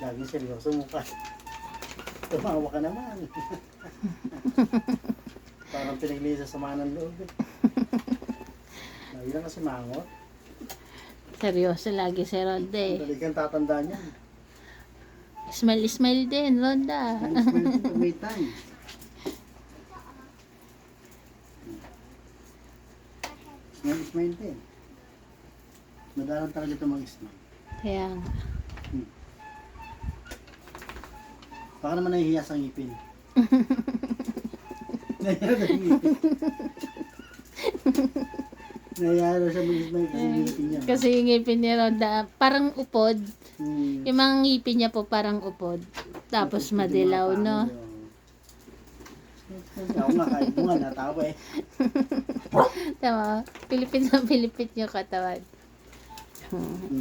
Laging seryoso mo ka. Tumawa ka naman. Parang pinaglisa sa mga ng loob eh. Lagi lang kasi mangot. Seryoso lagi si Ronda eh. Dali kang tatandaan yan. Smile din, Ronda. Smile pag may time. Smile din. Madalang talaga ito mag-smile. Kaya nga. Baka naman nahihiya sa ngipin. Nahihiya sa ngipin. Nahihiya siya mag-smile kasi ngipin niya. Kasi yung ngipin ni Ronda, parang upod. Yung mga ngipin niya po parang upod. Tapos madilaw, no? Ako nga, kahit mo nga, natawa eh. Tama. Pilipit na pilipit yung katawan.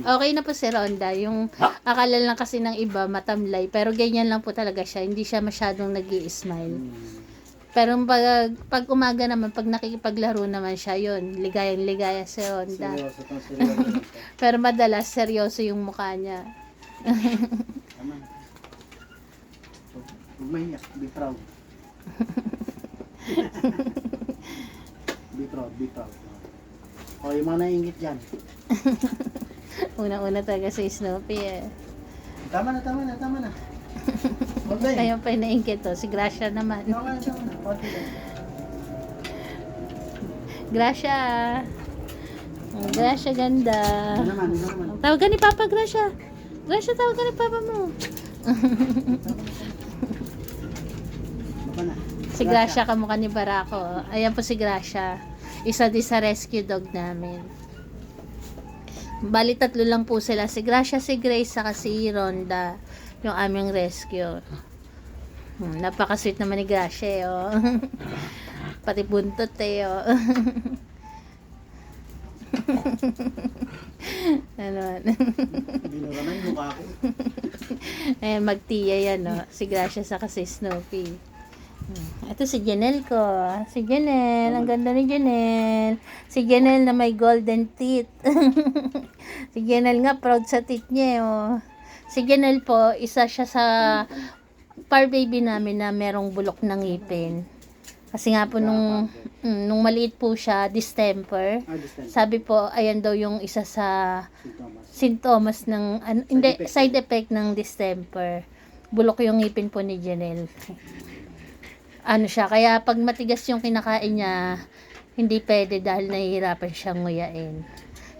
Okay na po si Ronda. Yung akala lang kasi ng iba matamlay. Pero ganyan lang po talaga siya. Hindi siya masyadong nag-i-smile. Pero pag umaga naman, pag nakikipaglaro naman siya, yun, ligayang-ligaya si Ronda. Seryoso kang seryoso. Pero madalas, seryoso yung mukha niya. Tama. Huwag mahiyak, be proud. Be proud, be proud. O, yung mga naingit dyan. Una-una talaga si Snoopy eh. Tama na, tama na, tama na. Huwag na eh. Ayun pa yung naingkit to. Si Gracia naman. Tama na, tama na. Konti lang. Gracia. Gracia, ganda. Ito naman, ito naman. Tawagan ni Papa, Gracia. Gracia, tawagan ni Papa mo. Baba na. Si Gracia, kamukha ni Barako. Ayan po si Gracia. Isa din sa rescue dog namin. Bali, 3 lang po sila. Si Gracia, si Grace, saka si Ronda. Yung aming rescue. Napaka-sweet naman ni Gracia, eh, oh. Pati buntot, eh, oh. Ano? Binura na yung mukha ko. Ayan, magtiya yan, no? Si Gracia saka si Snoopy. Ito si Janelle ko. Si Janelle. Ang ganda ni Janelle. Si Janelle na may golden teeth. Si Janelle nga, proud sa teeth niya, oh. Si Janelle po, isa siya sa par baby namin na merong bulok ng ngipin. Kasi nga po nung maliit po siya, distemper. Sabi po, ayan daw yung isa sa sintomas ng, hindi, side effect ng distemper. Bulok yung ngipin po ni Janelle. Ano siya, kaya pag matigas yung kinakain niya, hindi pwede dahil nahihirapan siyang nguyain.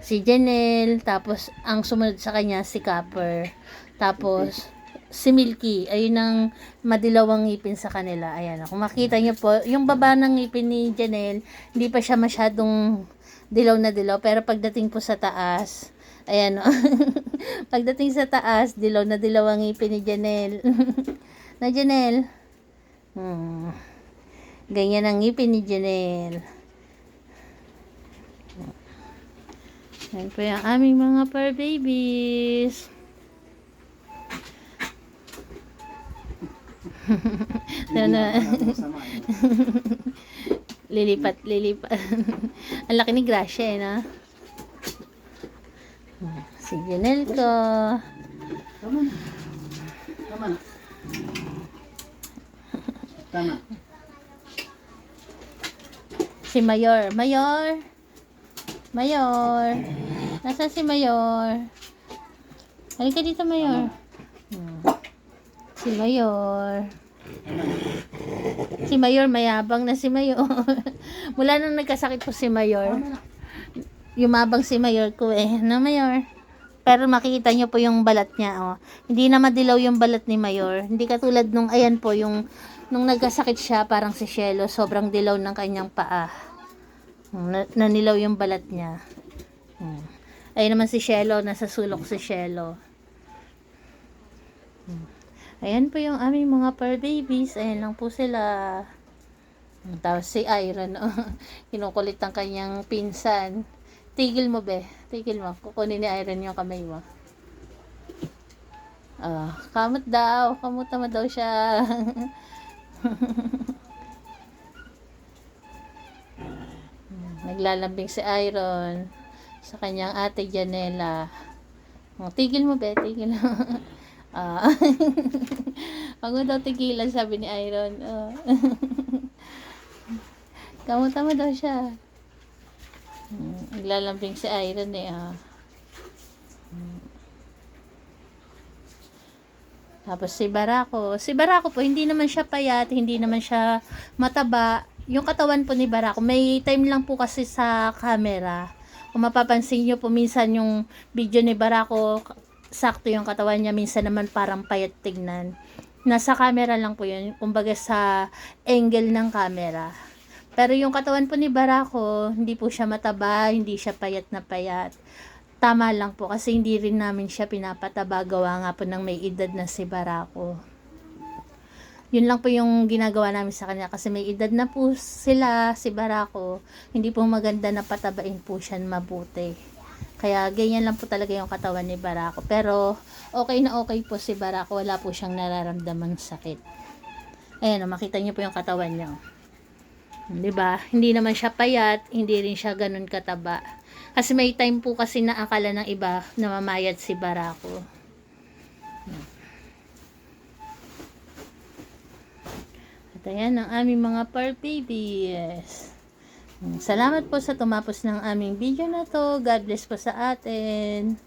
Si Janelle, tapos ang sumunod sa kanya si Copper, tapos si Milky, ayun ang madilawang ngipin sa kanila. Ayan, kung makita niyo po, yung baba ng ngipin ni Janelle, hindi pa siya masyadong dilaw na dilaw, pero pagdating po sa taas, ayan, oh. Pagdating sa taas, dilaw na dilaw ang ngipin ni Janelle. Na Janelle? Ganyan ang ngipin ni Janelle. Yan po yung aming mga fur babies. Sana. Lilipat. Ang laki ni Gracia, eh, no? Si Janelle ko. Tama na. Tama na. Tama. Si Mayor. Mayor. Nasaan si Mayor? Halika dito, Mayor. Si Mayor. Si Mayor, mayabang na si Mayor. Mula nung nagkasakit po si Mayor, yumabang si Mayor ko eh. Na Mayor? Pero makikita nyo po yung balat niya, oh. Hindi na madilaw yung balat ni Mayor. Hindi katulad nung, ayan po, yung nung nagkasakit siya, parang si Shelo, sobrang dilaw ng kanyang paa. Nanilaw yung balat niya. Ayun naman si Shelo, nasa sulok si Shelo. Ayan po yung aming mga fur babies. Ayan lang po sila. Tapos si Iron, oh. Kinukulit ang kanyang pinsan. Tigil mo, be. Tigil mo. Kukunin ni Iron yung kamay mo. Kamot daw. Kamot naman daw siya. Naglalambing si Iron sa kanyang ate Janela. Tigil mo, be. Tigil mo. Ah. Wag mo daw tigilan, sabi ni Iron. Kamuta mo daw siya. Naglalambing si Iron eh. Tapos si Barako. Si Barako po, hindi naman siya payat, hindi naman siya mataba. Yung katawan po ni Barako, may time lang po kasi sa camera. Kung mapapansin nyo po, minsan yung video ni Barako, sakto yung katawan niya, minsan naman parang payat tignan. Nasa camera lang po yun, kumbaga sa angle ng camera. Pero yung katawan po ni Barako, hindi po siya mataba, hindi siya payat na payat. Tama lang po kasi hindi rin namin siya pinapataba, gawa nga po ng may edad na si Barako. Yun lang po yung ginagawa namin sa kanya kasi may edad na po sila, si Barako. Hindi po maganda na patabain po siya mabuti. Kaya ganyan lang po talaga yung katawan ni Barako. Pero okay na okay po si Barako, wala po siyang nararamdamang sakit. Ayan, makita niyo po yung katawan niya. 'Di ba? Hindi naman siya payat, hindi rin siya ganun kataba. Kasi may time po kasi na akala ng iba na mamayat si Barako. At ayan ang aming mga fur babies. Salamat po sa tumapos ng aming video na to. God bless po sa atin.